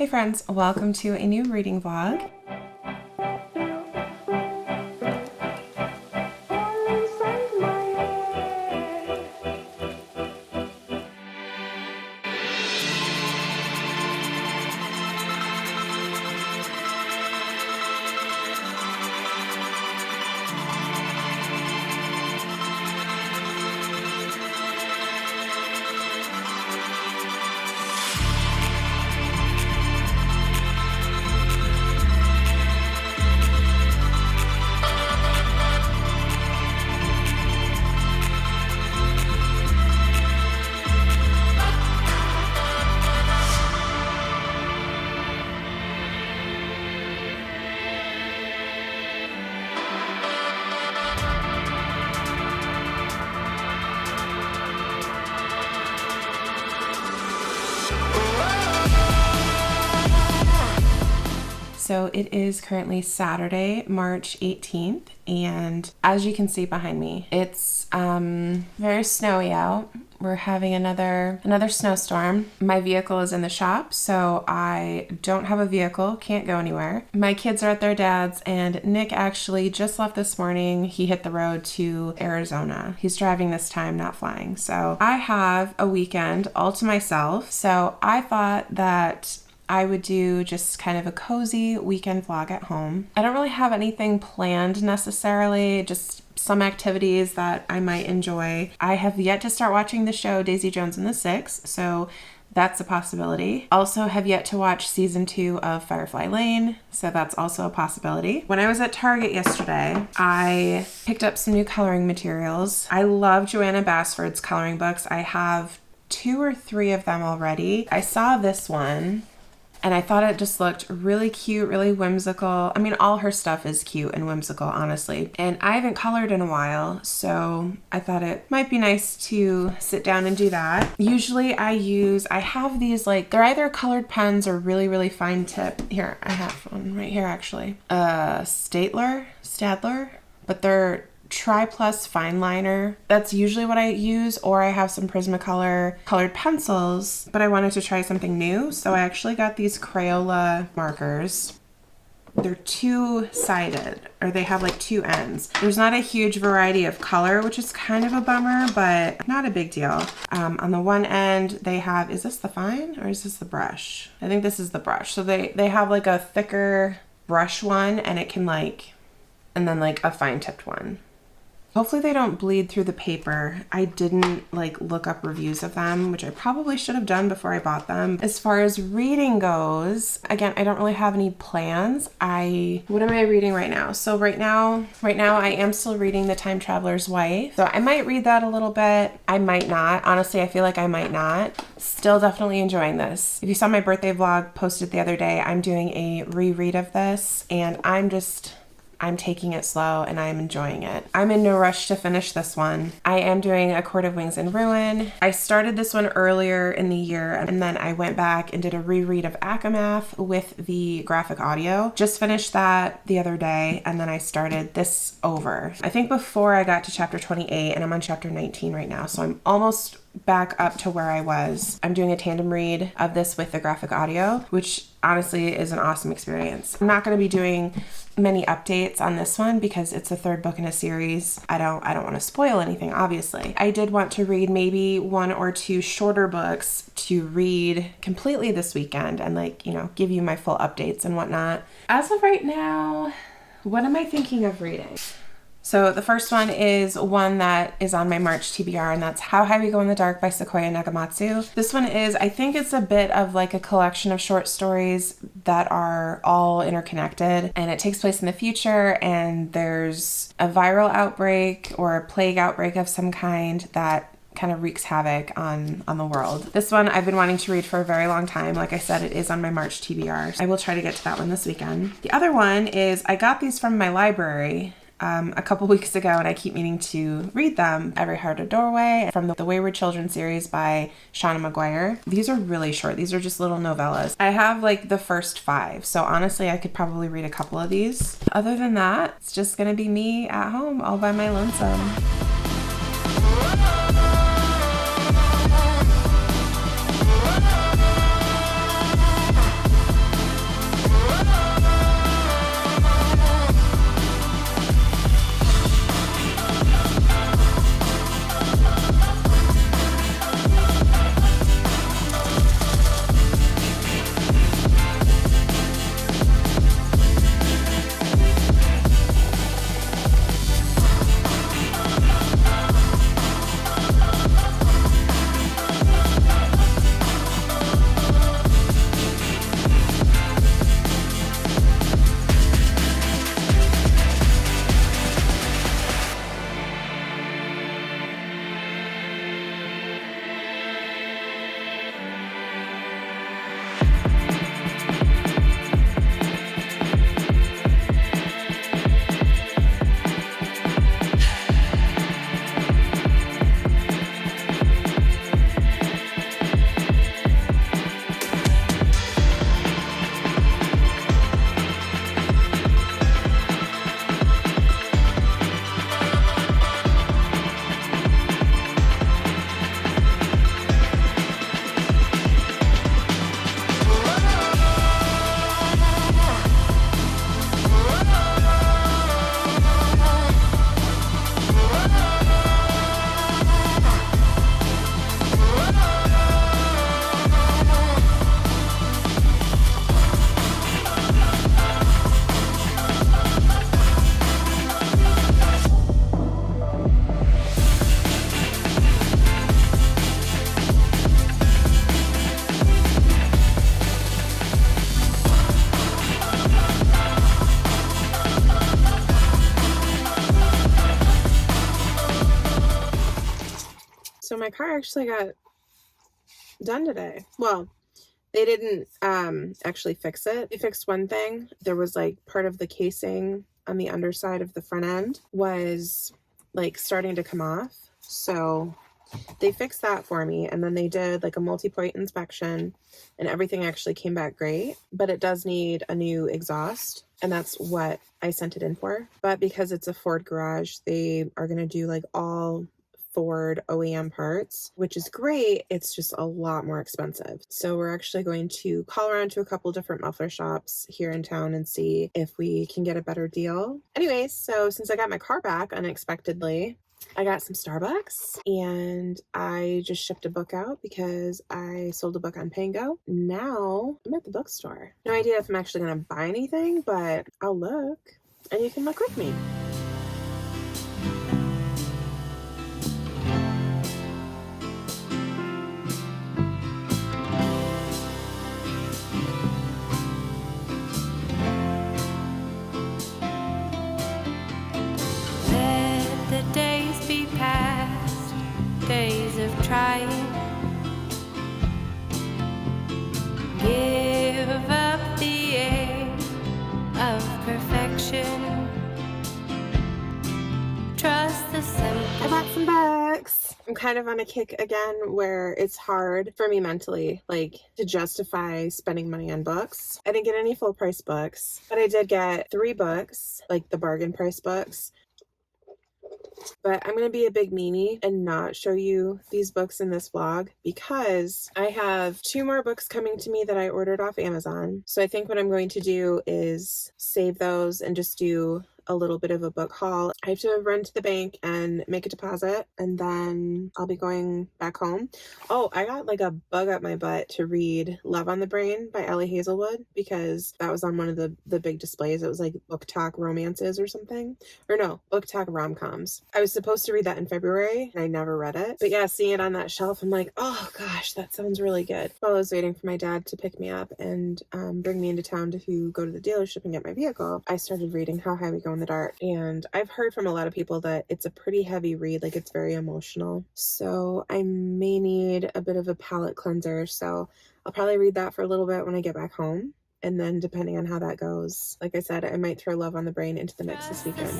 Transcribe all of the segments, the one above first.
Hey friends, welcome to a new reading vlog. So it is currently Saturday, March 18th, and as you can see behind me, it's very snowy out. We're having another snowstorm. My vehicle is in the shop, so I don't have a vehicle, can't go anywhere. My kids are at their dad's, and Nick actually just left this morning. He hit the road to Arizona. He's driving this time, not flying. So I have a weekend all to myself. So I thought that I would do just kind of a cozy weekend vlog at home. I don't really have anything planned necessarily, just some activities that I might enjoy. I have yet to start watching the show Daisy Jones and the Six, so that's a possibility. Also have yet to watch season 2 of Firefly Lane, so that's also a possibility. When I was at Target yesterday, I picked up some new coloring materials. I love Joanna Basford's coloring books. I have 2 or 3 of them already. I saw this one, and I thought it just looked really cute, really whimsical. I mean, all her stuff is cute and whimsical, honestly. And I haven't colored in a while, so I thought it might be nice to sit down and do that. Usually I have these they're either colored pens or really, really fine tip. Here, I have one right here actually. Stadler, but they're Tri-Plus fine liner. That's usually what I use, or I have some Prismacolor colored pencils, but I wanted to try something new, so I actually got these Crayola markers. They're two-sided, or they have 2 ends. There's not a huge variety of color, which is kind of a bummer, but not a big deal. On the one end, they have, is this the fine, or is this the brush? I think this is the brush. So they have a thicker brush one, and it can and then a fine-tipped one. Hopefully they don't bleed through the paper. I didn't look up reviews of them, which I probably should have done before I bought them. As far as reading goes, again, I don't really have any plans. What am I reading right now? So right now I am still reading The Time Traveler's Wife. So I might read that a little bit. I might not. Honestly, I feel like I might not. Still definitely enjoying this. If you saw my birthday vlog posted the other day, I'm doing a reread of this, and I'm taking it slow and I'm enjoying it. I'm in no rush to finish this one. I am doing A Court of Wings and Ruin. I started this one earlier in the year, and then I went back and did a reread of Akamath with the graphic audio. Just finished that the other day, and then I started this over. I think before I got to chapter 28, and I'm on chapter 19 right now, so I'm almost back up to where I was. I'm doing a tandem read of this with the graphic audio, which honestly is an awesome experience. I'm not going to be doing many updates on this one because it's the 3rd book in a series. I don't want to spoil anything, obviously. I did want to read maybe 1 or 2 shorter books to read completely this weekend and give you my full updates and whatnot. As of right now, what am I thinking of reading? So the first one is one that is on my March TBR, and that's How High We Go in the Dark by Sequoia Nagamatsu. This one is, I think it's a bit of a collection of short stories that are all interconnected, and it takes place in the future, and there's a viral outbreak or a plague outbreak of some kind that kind of wreaks havoc on the world. This one I've been wanting to read for a very long time. Like I said, it is on my March TBR. I will try to get to that one this weekend. The other one is, I got these from my library a couple weeks ago, and I keep meaning to read them. Every Heart a Doorway from the Wayward Children series by Shauna Maguire. These are really short. These are just little novellas. I have the first 5, so honestly I could probably read a couple of these. Other than that, it's just gonna be me at home all by my lonesome. my car actually got done today. Well, they didn't actually fix it. They fixed one thing. There was like part of the casing on the underside of the front end was like starting to come off. So they fixed that for me, and then they did like a multi-point inspection, and everything actually came back great, but it does need a new exhaust, and that's what I sent it in for. But because it's a Ford garage, they are going to do like all Ford OEM parts, which is great. It's just a lot more expensive. So we're actually going to call around to a couple different muffler shops here in town and see if we can get a better deal. Anyways, so since I got my car back unexpectedly, I got some Starbucks, and I just shipped a book out because I sold a book on Pango. Now I'm at the bookstore. No idea if I'm actually going to buy anything, but I'll look, and you can look with me. The days be past, days of trying. Give up the aim of perfection. Trust the simple. I bought some books. I'm kind of on a kick again where it's hard for me mentally, like, to justify spending money on books. I didn't get any full price books, but I did get 3 books, like the bargain price books. But I'm going to be a big meanie and not show you these books in this vlog because I have 2 more books coming to me that I ordered off Amazon. So I think what I'm going to do is save those and just do a little bit of a book haul. I have to run to the bank and make a deposit, and then I'll be going back home. Oh, I got like a bug up my butt to read Love on the Brain by Ali Hazelwood because that was on one of the big displays. It was like Book Talk Romances or something. Or no, Book Talk Rom-Coms. I was supposed to read that in February and I never read it. But yeah, seeing it on that shelf, I'm like, oh gosh, that sounds really good. While I was waiting for my dad to pick me up and bring me into town to go to the dealership and get my vehicle, I started reading How High We Go in the Dark. And I've heard from a lot of people that it's a pretty heavy read, like it's very emotional. So I may need a bit of a palate cleanser. So I'll probably read that for a little bit when I get back home. And then depending on how that goes, like I said, I might throw Love on the Brain into the mix this weekend.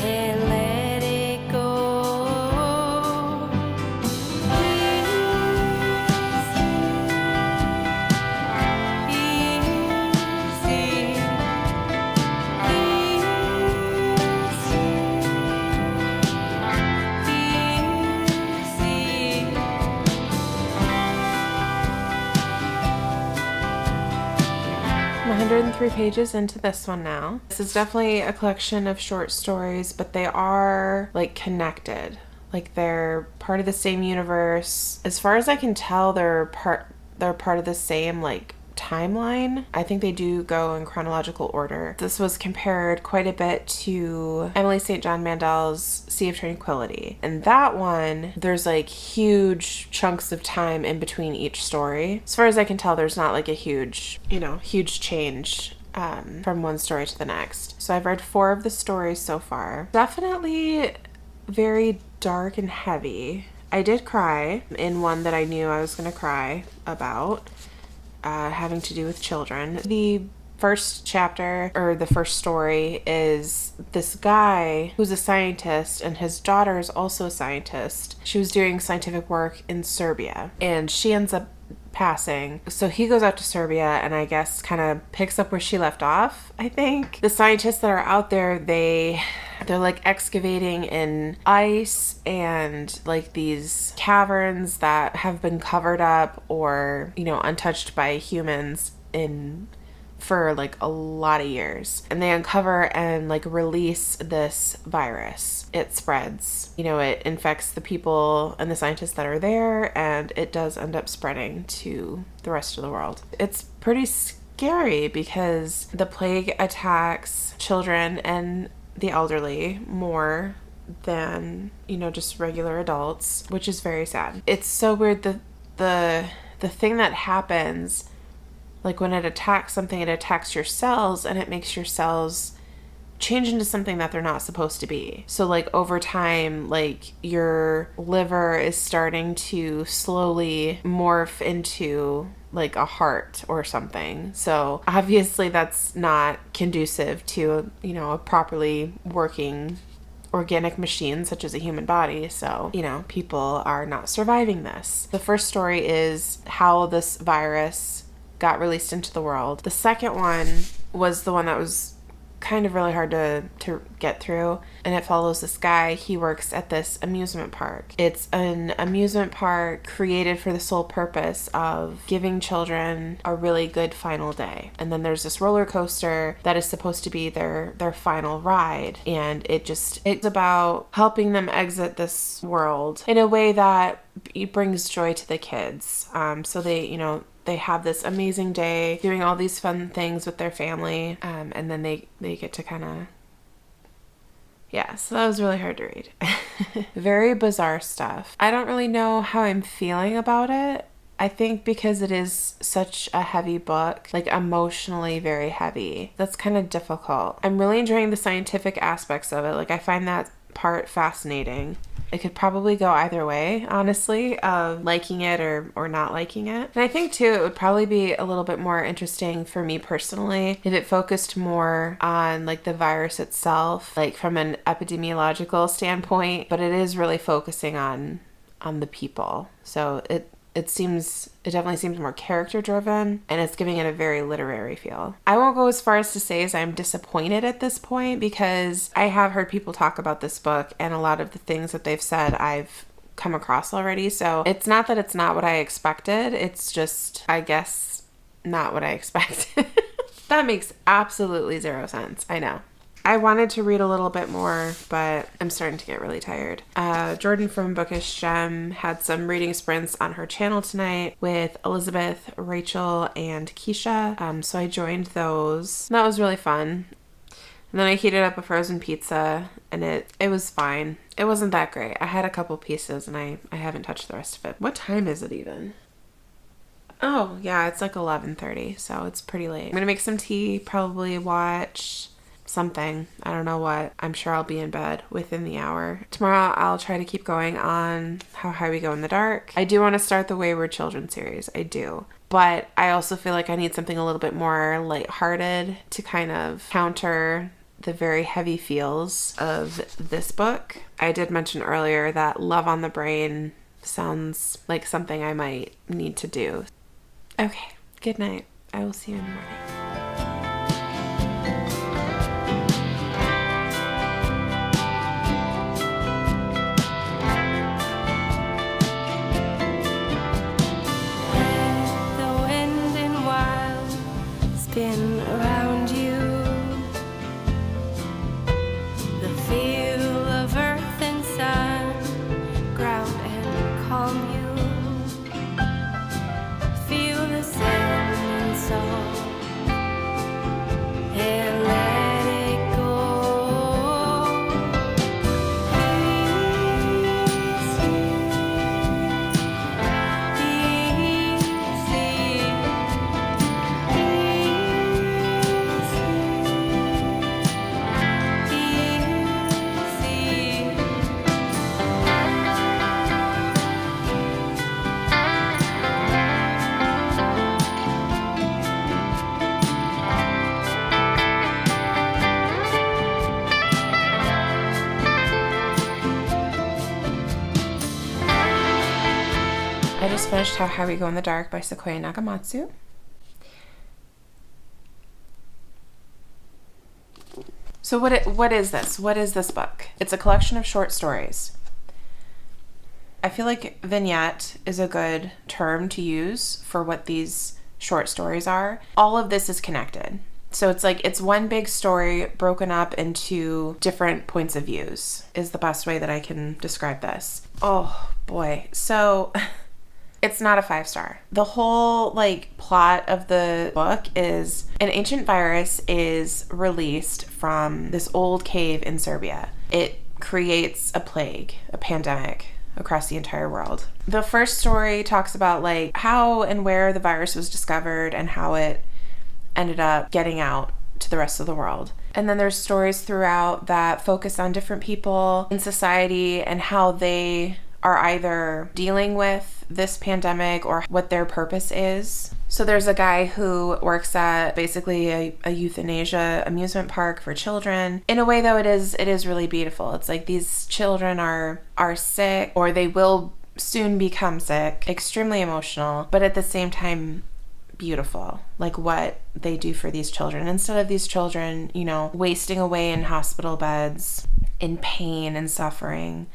And let it go. I'm 103 pages into this one now. This is definitely a collection of short stories, but they are like connected. Like they're part of the same universe. As far as I can tell, they're part of the same like timeline. I think they do go in chronological order. This was compared quite a bit to Emily St. John Mandel's Sea of Tranquility. And that one, there's like huge chunks of time in between each story. As far as I can tell, there's not like a huge change from one story to the next. So I've read 4 of the stories so far. Definitely very dark and heavy. I did cry in one that I knew I was going to cry about. Having to do with children. The first chapter, or the first story, is this guy who's a scientist, and his daughter is also a scientist. She was doing scientific work in Serbia, and she ends up passing. So he goes out to Serbia and I guess kind of picks up where she left off, I think. The scientists that are out there, they're like excavating in ice and like these caverns that have been covered up or, untouched by humans for like a lot of years. And they uncover and like release this virus. It spreads. It infects the people and the scientists that are there, and it does end up spreading to the rest of the world. It's pretty scary because the plague attacks children and the elderly more than, just regular adults, which is very sad. It's so weird. The thing that happens, like when it attacks something, it attacks your cells and it makes your cells change into something that they're not supposed to be. So like over time, like your liver is starting to slowly morph into like a heart or something. So obviously that's not conducive to, you know, a properly working organic machine such as a human body. So, you know, people are not surviving this. The first story is how this virus got released into the world. The second one was the one that was kind of really hard to get through, and it follows this guy. He works at this amusement park. It's an amusement park created for the sole purpose of giving children a really good final day. And then there's this roller coaster that is supposed to be their final ride, and it's about helping them exit this world in a way that it brings joy to the kids. So they have this amazing day doing all these fun things with their family, and then they get to kind of, so that was really hard to read. Very bizarre stuff. I don't really know how I'm feeling about it. I think because it is such a heavy book, like emotionally very heavy, that's kind of difficult. I'm really enjoying the scientific aspects of it. Like I find that part fascinating. It could probably go either way, honestly, of liking it or not liking it. And I think, too, it would probably be a little bit more interesting for me personally if it focused more on, like, the virus itself, like, from an epidemiological standpoint. But it is really focusing on the people. So it definitely seems more character driven, and it's giving it a very literary feel. I won't go as far as to say as I'm disappointed at this point, because I have heard people talk about this book, and a lot of the things that they've said I've come across already. So it's not that it's not what I expected. It's just, I guess, not what I expected. That makes absolutely zero sense. I know. I wanted to read a little bit more, but I'm starting to get really tired. Jordan from Bookish Gem had some reading sprints on her channel tonight with Elizabeth, Rachel, and Keisha. So I joined those. That was really fun. And then I heated up a frozen pizza, and it was fine. It wasn't that great. I had a couple pieces, and I haven't touched the rest of it. What time is it even? Oh, yeah, it's like 11:30, so it's pretty late. I'm gonna make some tea, probably watch something. I don't know what. I'm sure I'll be in bed within the hour. Tomorrow I'll try to keep going on How High We Go in the Dark. I do want to start the Wayward Children series. I do. But I also feel like I need something a little bit more lighthearted to kind of counter the very heavy feels of this book. I did mention earlier that Love on the Brain sounds like something I might need to do. Okay, good night. I will see you in the morning. Spin around you, the feel of earth and sun, ground and calm you, feel the sand and salt, and let it go. I just finished How High We Go in the Dark by Sequoia Nakamatsu. So what is this? What is this book? It's a collection of short stories. I feel like vignette is a good term to use for what these short stories are. All of this is connected. So it's like it's one big story broken up into different points of views is the best way that I can describe this. Oh boy. So it's not a 5-star. The whole plot of the book is an ancient virus is released from this old cave in Serbia. It creates a plague, a pandemic across the entire world. The first story talks about how and where the virus was discovered and how it ended up getting out to the rest of the world. And then there's stories throughout that focus on different people in society and how they are either dealing with this pandemic or what their purpose is. So there's a guy who works at basically a euthanasia amusement park for children. In a way, though, it is really beautiful. It's like these children are sick, or they will soon become sick, extremely emotional, but at the same time beautiful, like what they do for these children. Instead of these children, you know, wasting away in hospital beds in pain and suffering,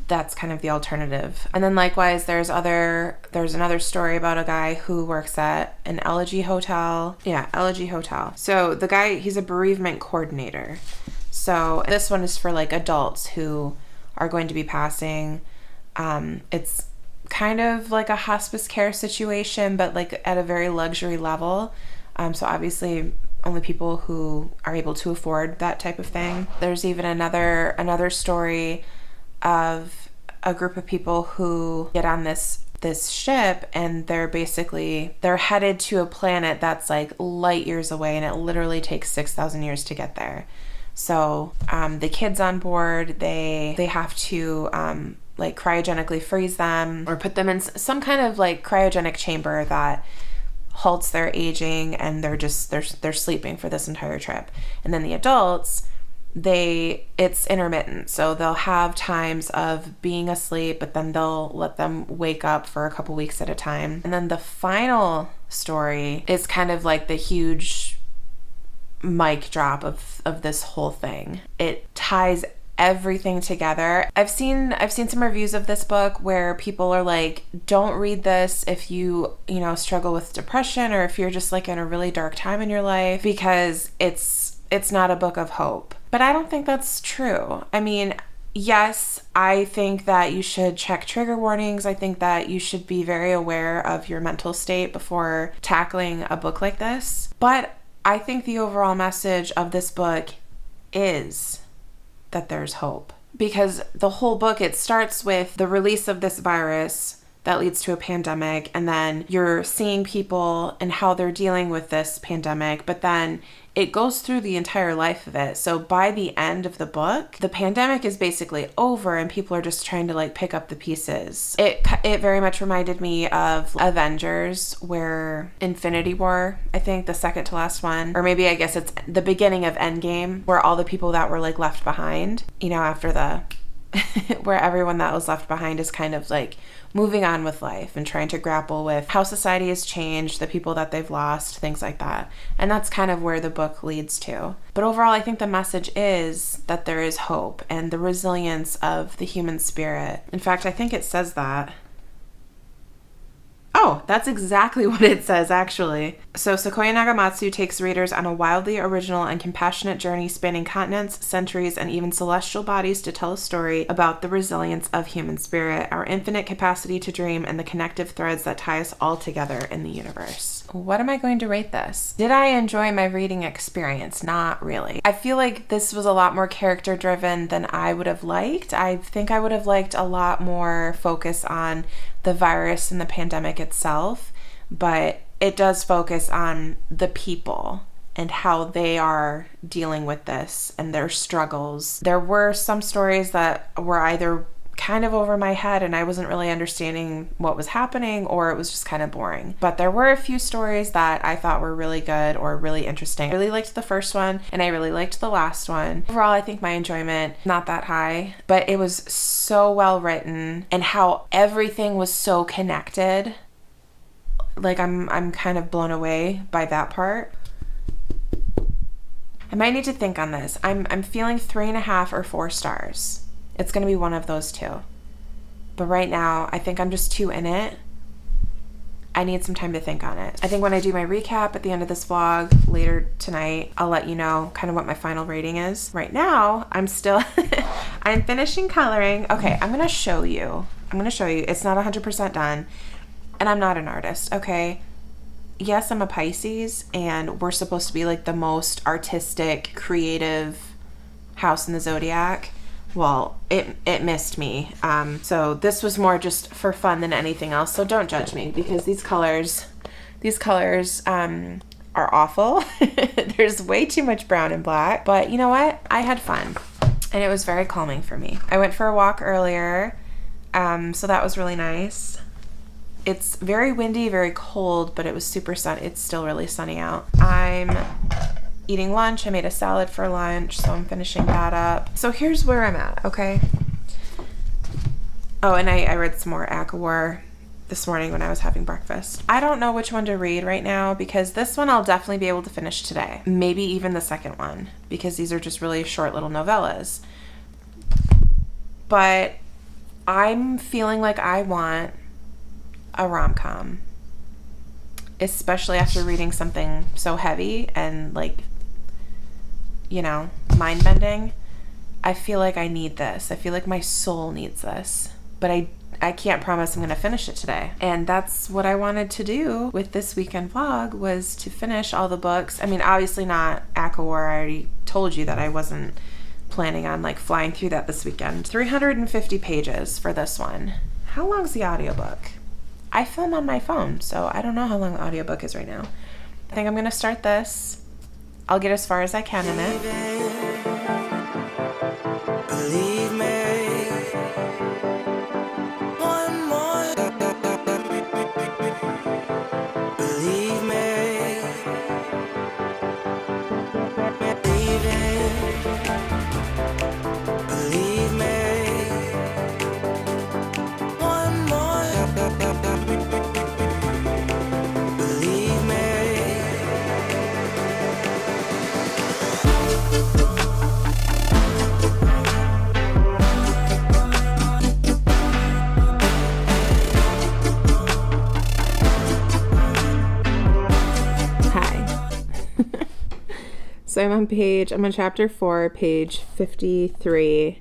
that's kind of the alternative. And then likewise, there's another story about a guy who works at an elegy hotel. Yeah, elegy hotel. So the guy, he's a bereavement coordinator. So this one is for like adults who are going to be passing. It's kind of like a hospice care situation, but like at a very luxury level. So obviously only people who are able to afford that type of thing. There's even another story of a group of people who get on this ship, and they're headed to a planet that's like light years away, and it literally takes 6,000 years to get there. So the kids on board, they have to like cryogenically freeze them or put them in some kind of like cryogenic chamber that halts their aging, and they're sleeping for this entire trip. And then the adults, it's intermittent, so they'll have times of being asleep, but then they'll let them wake up for a couple weeks at a time. And then the final story is kind of like the huge mic drop of this whole thing. It ties everything together. I've seen some reviews of this book where people are like, don't read this if you struggle with depression, or if you're just like in a really dark time in your life, because it's not a book of hope. But I don't think that's true. I mean, yes, I think that you should check trigger warnings. I think that you should be very aware of your mental state before tackling a book like this. But I think the overall message of this book is that there's hope. Because the whole book, it starts with the release of this virus that leads to a pandemic, and then you're seeing people and how they're dealing with this pandemic, but then it goes through the entire life of it. So by the end of the book, the pandemic is basically over and people are just trying to like pick up the pieces. It very much reminded me of Avengers, where Infinity War, I think the second to last one, or maybe I guess it's the beginning of Endgame, where all the people that were like left behind, after where everyone that was left behind is kind of like moving on with life and trying to grapple with how society has changed, the people that they've lost, things like that. And that's kind of where the book leads to. But overall, I think the message is that there is hope and the resilience of the human spirit. In fact, I think it says that. Oh, that's exactly what it says, actually. So Sequoia Nagamatsu takes readers on a wildly original and compassionate journey spanning continents, centuries, and even celestial bodies to tell a story about the resilience of human spirit, our infinite capacity to dream, and the connective threads that tie us all together in the universe. What am I going to rate this? Did I enjoy my reading experience? Not really. I feel like this was a lot more character-driven than I would have liked. I think I would have liked a lot more focus on the virus and the pandemic itself, but it does focus on the people and how they are dealing with this and their struggles. There were some stories that were either kind of over my head and I wasn't really understanding what was happening, or it was just kind of boring. But there were a few stories that I thought were really good or really interesting. I really liked the first one and I really liked the last one. Overall, I think my enjoyment not that high, but it was so well written and how everything was so connected. Like I'm kind of blown away by that part. I might need to think on this. I'm feeling 3.5 or 4 stars. It's going to be one of those two. But right now, I think I'm just too in it. I need some time to think on it. I think when I do my recap at the end of this vlog later tonight, I'll let you know kind of what my final rating is. Right now, I'm finishing coloring. Okay, I'm going to show you. It's not 100% done. And I'm not an artist, okay? Yes, I'm a Pisces, and we're supposed to be like the most artistic, creative house in the zodiac. Well, it missed me. So this was more just for fun than anything else. So don't judge me, because these colors, are awful. There's way too much brown and black, but you know what? I had fun and it was very calming for me. I went for a walk earlier, so that was really nice. It's very windy, very cold, but it was super sunny. It's still really sunny out. I'm eating lunch. I made a salad for lunch, so I'm finishing that up. So here's where I'm at, okay? Oh, and I read some more ACOWAR this morning when I was having breakfast. I don't know which one to read right now because this one I'll definitely be able to finish today. Maybe even the second one because these are just really short little novellas. But I'm feeling like I want a rom-com, especially after reading something so heavy and like, you know, mind-bending. I feel like I need this. I feel like my soul needs this, but I can't promise I'm going to finish it today. And that's what I wanted to do with this weekend vlog, was to finish all the books. I mean, obviously not ACOWAR. I already told you that I wasn't planning on like flying through that this weekend. 350 pages for this one. How long's the audiobook? I film on my phone, so I don't know how long the audiobook is right now. I think I'm going to start this. I'll get as far as I can in it. Believe me, one more. Believe me, believe me, one more. Believe me. So I'm on chapter 4, page 53,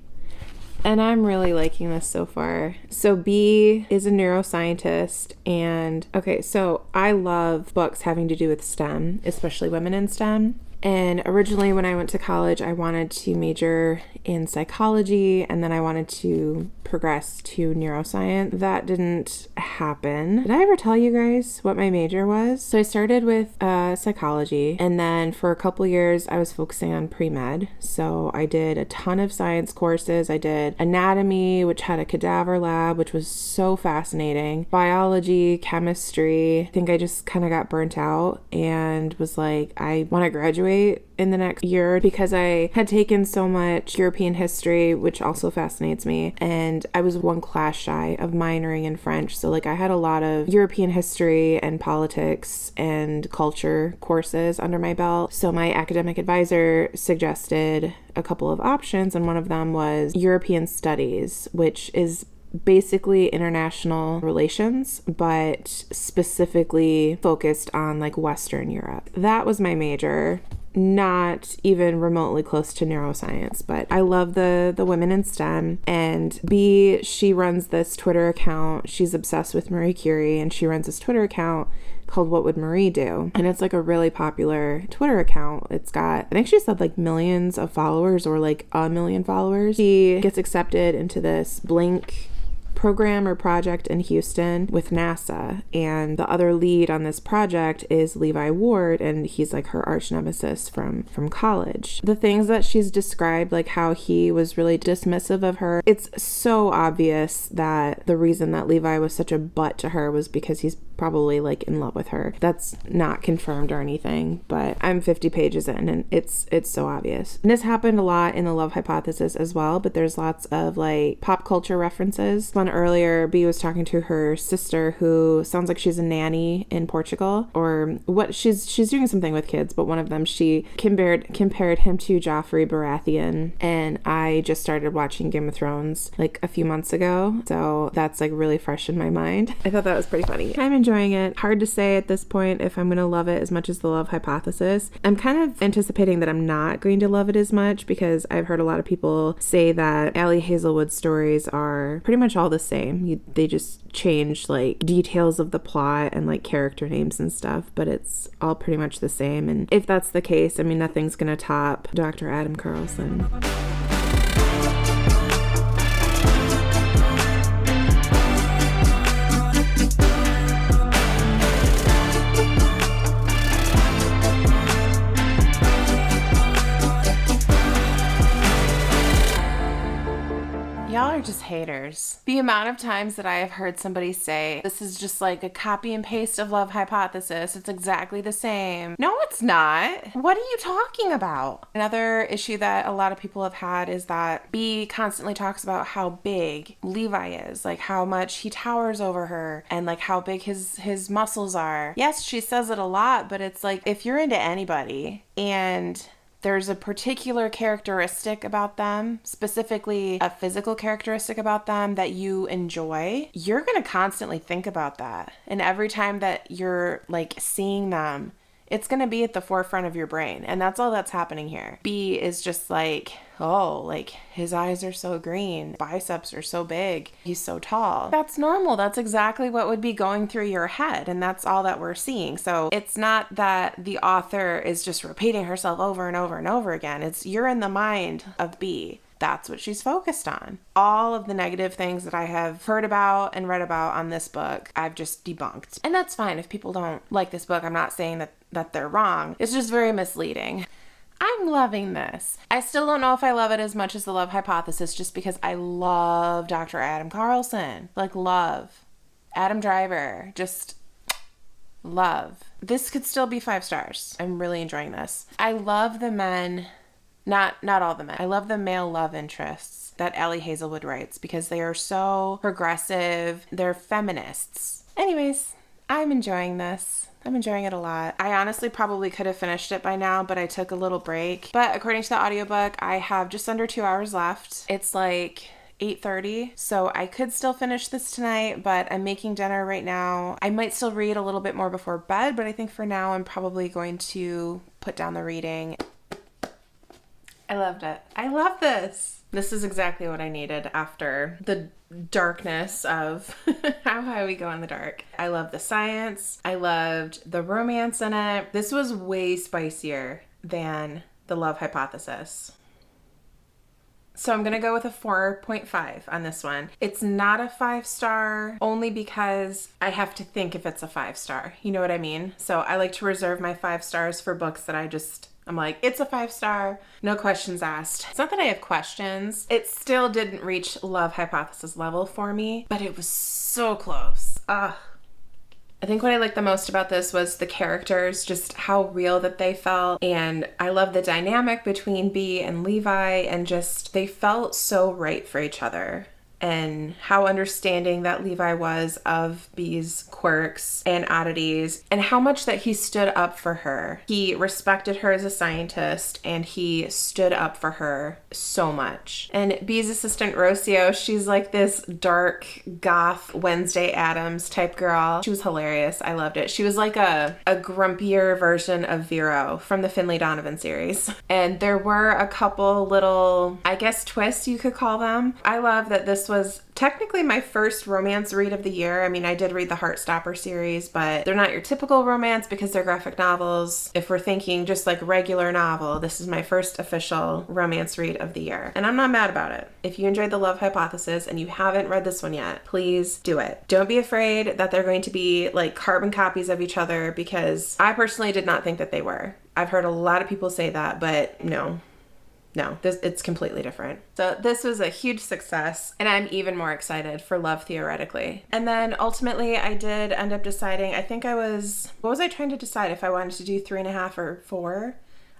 and I'm really liking this so far. So B is a neuroscientist, and okay, so I love books having to do with STEM, especially women in STEM. And originally when I went to college, I wanted to major in psychology, and then I wanted to progress to neuroscience. That didn't happen. Did I ever tell you guys what my major was? So I started with psychology, and then for a couple years I was focusing on pre-med. So I did a ton of science courses. I did anatomy, which had a cadaver lab, which was so fascinating. Biology, chemistry. I think I just kind of got burnt out and was like, I want to graduate in the next year because I had taken so much European history, which also fascinates me, and I was one class shy of minoring in French. So like I had a lot of European history and politics and culture courses under my belt. So my academic advisor suggested a couple of options, and one of them was European studies, which is basically international relations, but specifically focused on like Western Europe. That was my major. Not even remotely close to neuroscience, but I love the women in STEM. And B, she runs this Twitter account. She's obsessed with Marie Curie, and she runs this Twitter account called What Would Marie Do? And it's like a really popular Twitter account. It's got, I think she said like millions of followers, or like 1 million followers. She gets accepted into this Blink program or project in Houston with NASA, and the other lead on this project is Levi Ward, and he's like her arch nemesis from college. The things that she's described, like how he was really dismissive of her, it's so obvious that the reason that Levi was such a butt to her was because he's probably like in love with her. That's not confirmed or anything, but I'm 50 pages in and it's so obvious. And this happened a lot in the Love Hypothesis as well, but there's lots of like pop culture references. One earlier, B was talking to her sister, who sounds like she's a nanny in Portugal, or what she's doing something with kids, but one of them, she compared him to Joffrey Baratheon, and I just started watching Game of Thrones like a few months ago, so that's like really fresh in my mind. I thought that was pretty funny. I'm enjoying it. Hard to say at this point if I'm gonna love it as much as the Love Hypothesis. I'm kind of anticipating that I'm not going to love it as much, because I've heard a lot of people say that Ali Hazelwood stories are pretty much all the same. They just change like details of the plot and like character names and stuff, but it's all pretty much the same. And if that's the case, I mean, nothing's gonna top Dr. Adam Carlson. haters. The amount of times that I have heard somebody say, this is just like a copy and paste of Love Hypothesis. It's exactly the same. No, it's not. What are you talking about? Another issue that a lot of people have had is that B constantly talks about how big Levi is, like how much he towers over her and like how big his muscles are. Yes, she says it a lot, but it's like if you're into anybody and there's a particular characteristic about them, specifically a physical characteristic about them that you enjoy, you're going to constantly think about that. And every time that you're like seeing them, it's going to be at the forefront of your brain. And that's all that's happening here. B is just like, oh, like his eyes are so green, biceps are so big, he's so tall. That's normal. That's exactly what would be going through your head. And that's all that we're seeing. So it's not that the author is just repeating herself over and over and over again. It's you're in the mind of B. That's what she's focused on. All of the negative things that I have heard about and read about on this book, I've just debunked. And that's fine. If people don't like this book, I'm not saying that they're wrong. It's just very misleading. I'm loving this. I still don't know if I love it as much as the Love Hypothesis just because I love Dr. Adam Carlson. Like, love. Adam Driver. Just love. This could still be 5 stars. I'm really enjoying this. I love the men, not all the men. I love the male love interests that Ali Hazelwood writes because they are so progressive. They're feminists. Anyways, I'm enjoying this. I'm enjoying it a lot. I honestly probably could have finished it by now, but I took a little break. But according to the audiobook, I have just under 2 hours left. It's like 8:30, so I could still finish this tonight, but I'm making dinner right now. I might still read a little bit more before bed, but I think for now I'm probably going to put down the reading. I loved it. I love this. This is exactly what I needed after the darkness of how high we go in the dark. I love the science. I loved the romance in it. This was way spicier than the Love Hypothesis. So I'm going to go with a 4.5 on this one. It's not a 5-star only because I have to think if it's a 5-star. You know what I mean? So I like to reserve my 5 stars for books that I'm like, it's a 5-star, no questions asked. It's not that I have questions. It still didn't reach Love Hypothesis level for me, but it was so close. I think what I liked the most about this was the characters, just how real that they felt. And I love the dynamic between B and Levi, and just they felt so right for each other. And how understanding that Levi was of B's quirks and oddities, and how much that he stood up for her. He respected her as a scientist, and he stood up for her so much. And B's assistant, Rocio, she's like this dark, goth Wednesday Addams type girl. She was hilarious. I loved it. She was like a grumpier version of Vero from the Finley Donovan series. And there were a couple little, I guess, twists you could call them. I love that this was technically my first romance read of the year. I mean, I did read the Heartstopper series, but they're not your typical romance because they're graphic novels. If we're thinking just like regular novel, this is my first official romance read of the year. And I'm not mad about it. If you enjoyed the Love Hypothesis and you haven't read this one yet, please do it. Don't be afraid that they're going to be like carbon copies of each other, because I personally did not think that they were. I've heard a lot of people say that, but no, it's completely different. So this was a huge success, and I'm even more excited for Love Theoretically. And then ultimately I did end up deciding, what was I trying to decide if I wanted to do 3.5 or 4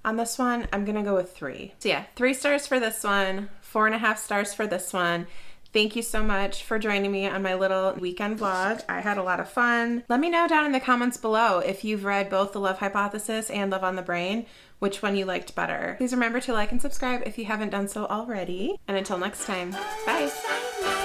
on this one? I'm gonna go with 3. So yeah, 3 stars for this one, 4.5 stars for this one. Thank you so much for joining me on my little weekend vlog. I had a lot of fun. Let me know down in the comments below if you've read both The Love Hypothesis and Love on the Brain, which one you liked better. Please remember to like and subscribe if you haven't done so already. And until next time, bye.